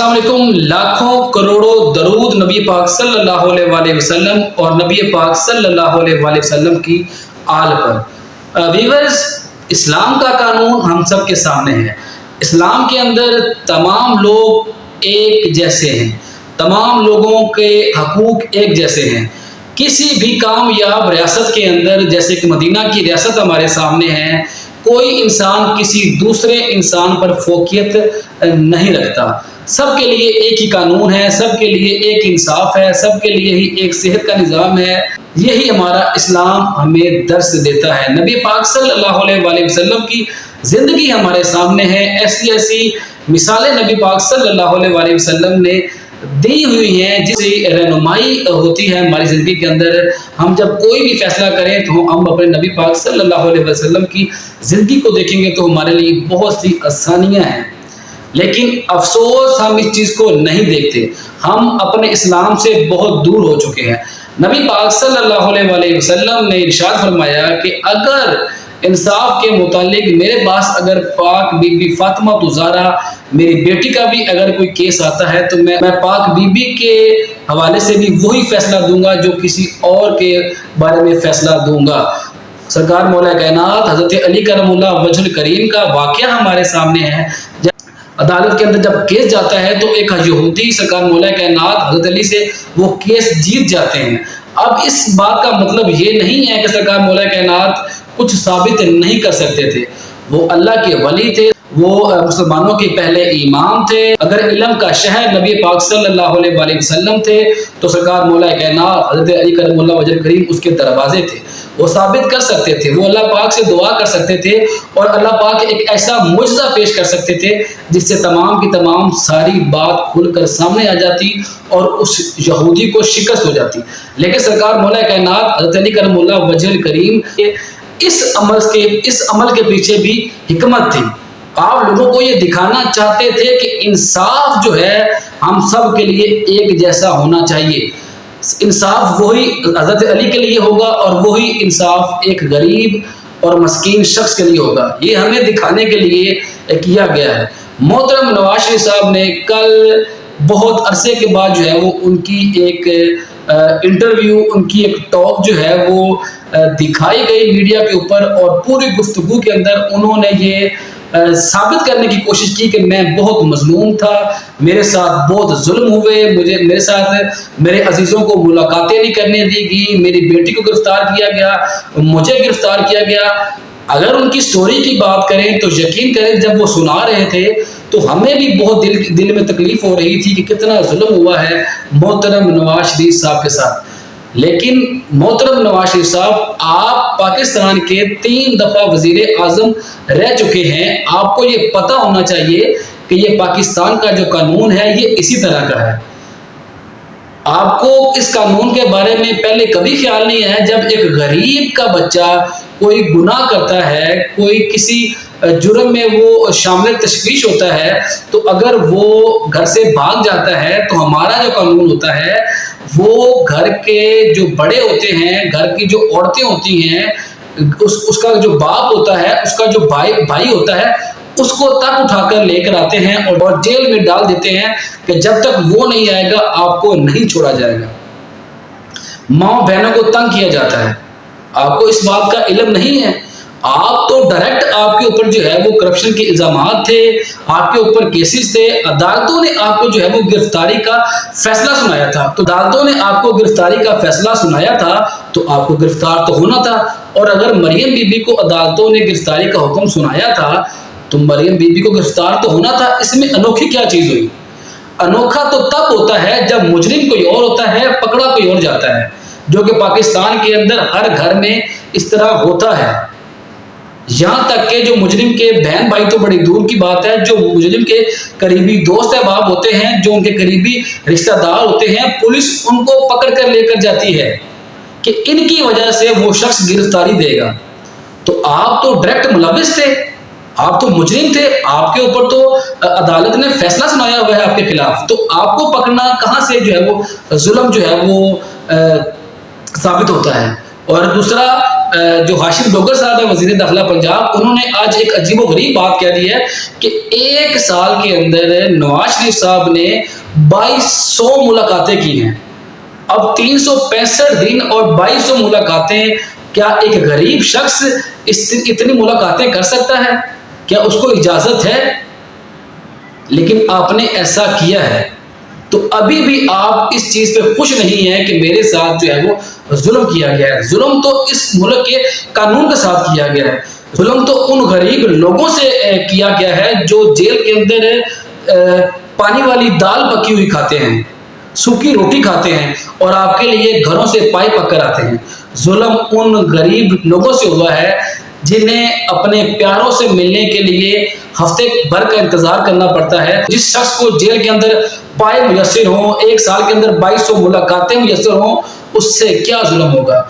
अस्सलाम वालेकुम। लाखों करोड़ों दरूद नबी पाक सल्लल्लाहु अलैहि वसल्लम और नबी पाक सल्लल्लाहु अलैहि वसल्लम की आल पर। व्यूअर्स, इस्लाम का कानून हम सब के सामने है। इस्लाम के अंदर तमाम लोग एक जैसे हैं, तमाम लोगों के हकूक एक जैसे हैं। किसी भी कामयाब रियासत के अंदर, जैसे कि मदीना की रियासत हमारे सामने है, कोई इंसान किसी दूसरे इंसान पर फोकियत नहीं रखता। सबके लिए एक ही कानून है, सबके लिए एक इंसाफ है, सबके लिए ही एक सेहत का निज़ाम है। यही हमारा इस्लाम हमें दर्स देता है। नबी पाक सल्लल्लाहु अलैहि वसल्लम की ज़िंदगी हमारे सामने है। ऐसी ऐसी मिसालें नबी पाक सल्लल्लाहु अलैहि वसल्लम ने दी हुई हैं, जिससे रहनुमाई होती है हमारी ज़िंदगी के अंदर। हम जब कोई भी फैसला करें तो हम अपने नबी पाक सल्लल्लाहु अलैहि वसल्लम की ज़िंदगी को देखेंगे तो हमारे लिए बहुत सी आसानियाँ हैं। लेकिन अफसोस हम इस चीज़ को नहीं देखते। हम अपने इस्लाम से बहुत दूर हो चुके हैं। नबी पाक सल्लल्लाहु अलैहि वसल्लम ने इरशाद फरमाया कि अगर इंसाफ के मुतालिक मेरे पास अगर पाक बीबी फातिमा ज़हरा मेरी बेटी का भी अगर कोई केस आता है तो मैं पाक बीबी के हवाले से भी वही फैसला दूंगा जो किसी और के बारे में फैसला दूंगा। सरकार मौला कायनात हज़रत अली करमुल्लाह वजहुल करीम का वाक़या हमारे सामने है। अदालत के अंदर जब केस जाता है तो एक यहूदी सरकार मौला कायनात हज़रत अली से वो केस जीत जाते हैं। अब इस बात का मतलब ये नहीं है कि सरकार मौला कायनात कुछ साबित नहीं कर सकते थे। वो अल्लाह के वली थे, वो मुसलमानों के पहले इमाम थे। अगर इल्म का शहर नबी पाक सल्लल्लाहु अलैहि वसल्लम थे तो सरकार मौला कायनात हज़रत अली करमुल्लाह वजहुल करीम उसके दरवाजे थे। वो साबित कर सकते थे, वो अल्लाह पाक से दुआ कर सकते थे और अल्लाह पाक एक ऐसा मुजज़ा पेश कर सकते थे जिससे तमाम की तमाम सारी बात खुलकर सामने आ जाती और उस यहूदी को शिकस्त हो जाती। लेकिन सरकार मौला कायनात हज़रत अली करमुल्लाह वजहुल करीम के इस अमल के पीछे भी हिकमत थी। आप लोगों को ये दिखाना चाहते थे कि इंसाफ जो है हम सब के लिए एक जैसा होना चाहिए। इंसाफ वही हज़रत अली के लिए होगा और वही इंसाफ एक गरीब और मस्कीन शख्स के लिए होगा। ये हमें दिखाने के लिए किया गया है। मोहतरम नवाज शरीफ साहब ने कल बहुत अरसे के बाद जो है वो उनकी एक इंटरव्यू, उनकी एक टॉक जो है वो दिखाई गई मीडिया के ऊपर और पूरी गुफ्तगू के अंदर उन्होंने ये साबित करने की कोशिश की कि मैं बहुत मजलूम था, मेरे साथ बहुत जुल्म हुए, मेरे साथ मेरे अजीज़ों को मुलाकातें नहीं करने दी गई, मेरी बेटी को गिरफ्तार किया गया, मुझे गिरफ्तार किया गया। अगर उनकी स्टोरी की बात करें तो यकीन करें जब वो सुना रहे थे तो हमें भी बहुत दिल में तकलीफ हो रही थी कि कितना जुल्म हुआ है मोहतरम नवाज शरीफ साहब के साथ। लेकिन मोहतरम नवाज शरीफ साहब, आप पाकिस्तान के 3 दफ़ा वज़ीर आज़म रह चुके हैं। आपको ये पता होना चाहिए कि ये पाकिस्तान का जो कानून है ये इसी तरह का है। आपको इस कानून के बारे में पहले कभी ख्याल नहीं है। जब एक गरीब का बच्चा कोई गुनाह करता है, कोई किसी जुर्म में वो शामिल तशवीश होता है, तो अगर वो घर से भाग जाता है तो हमारा जो कानून होता है वो घर के जो बड़े होते हैं, घर की जो औरतें होती हैं, उसका जो बाप होता है, उसका जो भाई होता है, उसको तक उठाकर लेकर आते हैं और जेल में डाल देते हैं कि जब तक वो नहीं आएगा आपको नहीं छोड़ा जाएगा। माँ बहनों को तंग किया जाता है। आपको इस बात का इल्म नहीं है। आप तो डायरेक्ट आपके ऊपर जो है वो करप्शन के इल्जामात थे, आपके ऊपर केसेस थे। अदालतों ने आपको जो है वो गिरफ्तारी का फैसला सुनाया था। तो अदालतों ने आपको गिरफ्तारी का फैसला सुनाया था तो आपको गिरफ्तार तो होना था। और अगर मरियम बीबी को अदालतों ने गिरफ्तारी का हुक्म सुनाया था तो मरियम बीबी को गिरफ्तार तो होना था। इसमें अनोखी क्या चीज़ हुई? अनोखा तो तब होता है जब मुजरिम कोई और होता है, पकड़ा कोई और जाता है, जो कि पाकिस्तान के अंदर हर घर में इस तरह होता है। यहाँ तक के जो मुजरिम के बहन भाई तो बड़ी दूर की बात है, जो मुजरिम के करीबी दोस्त अहबाब होते हैं, जो उनके करीबी रिश्तेदार होते हैं, पुलिस उनको पकड़ कर लेकर जाती है कि इनकी वजह से वो शख्स गिरफ्तारी देगा। तो आप तो डायरेक्ट मुलविस थे, आप तो मुजरिम थे, आपके ऊपर तो अदालत ने फैसला सुनाया हुआ है आपके खिलाफ। तो आपको पकड़ना कहाँ से जो है वो जुल्म जो है वो साबित होता है। और दूसरा, جو ہاشم ڈوگر صاحب ہے وزیر داخلہ پنجاب، انہوں نے آج ایک عجیب و غریب بات کہہ دی ہے کہ ایک سال کے اندر نواز شریف صاحب نے 2200 ملاقاتیں کی ہیں۔ اب 365 دن اور 2200 ملاقاتیں، کیا ایک غریب شخص اتنی ملاقاتیں کر سکتا ہے؟ کیا اس کو اجازت ہے؟ لیکن آپ نے ایسا کیا ہے، تو ابھی بھی آپ اس چیز پہ خوش نہیں ہیں کہ میرے ساتھ جو ہے وہ ظلم کیا گیا ہے۔ ظلم تو اس ملک کے قانون کے ساتھ کیا گیا ہے، ظلم تو ان غریب لوگوں سے کیا گیا ہے جو جیل کے اندر پانی والی دال پکی ہوئی کھاتے ہیں، سوکھی روٹی کھاتے ہیں، اور آپ کے لیے گھروں سے پائے پک کر آتے ہیں۔ ظلم ان غریب لوگوں سے ہوا ہے جنہیں اپنے پیاروں سے ملنے کے لیے ہفتے بھر کا انتظار کرنا پڑتا ہے۔ جس شخص کو جیل کے اندر پائے میسر ہوں، ایک سال کے اندر 2200 ملاقاتیں میسر ہوں، اس سے کیا ظلم ہوگا؟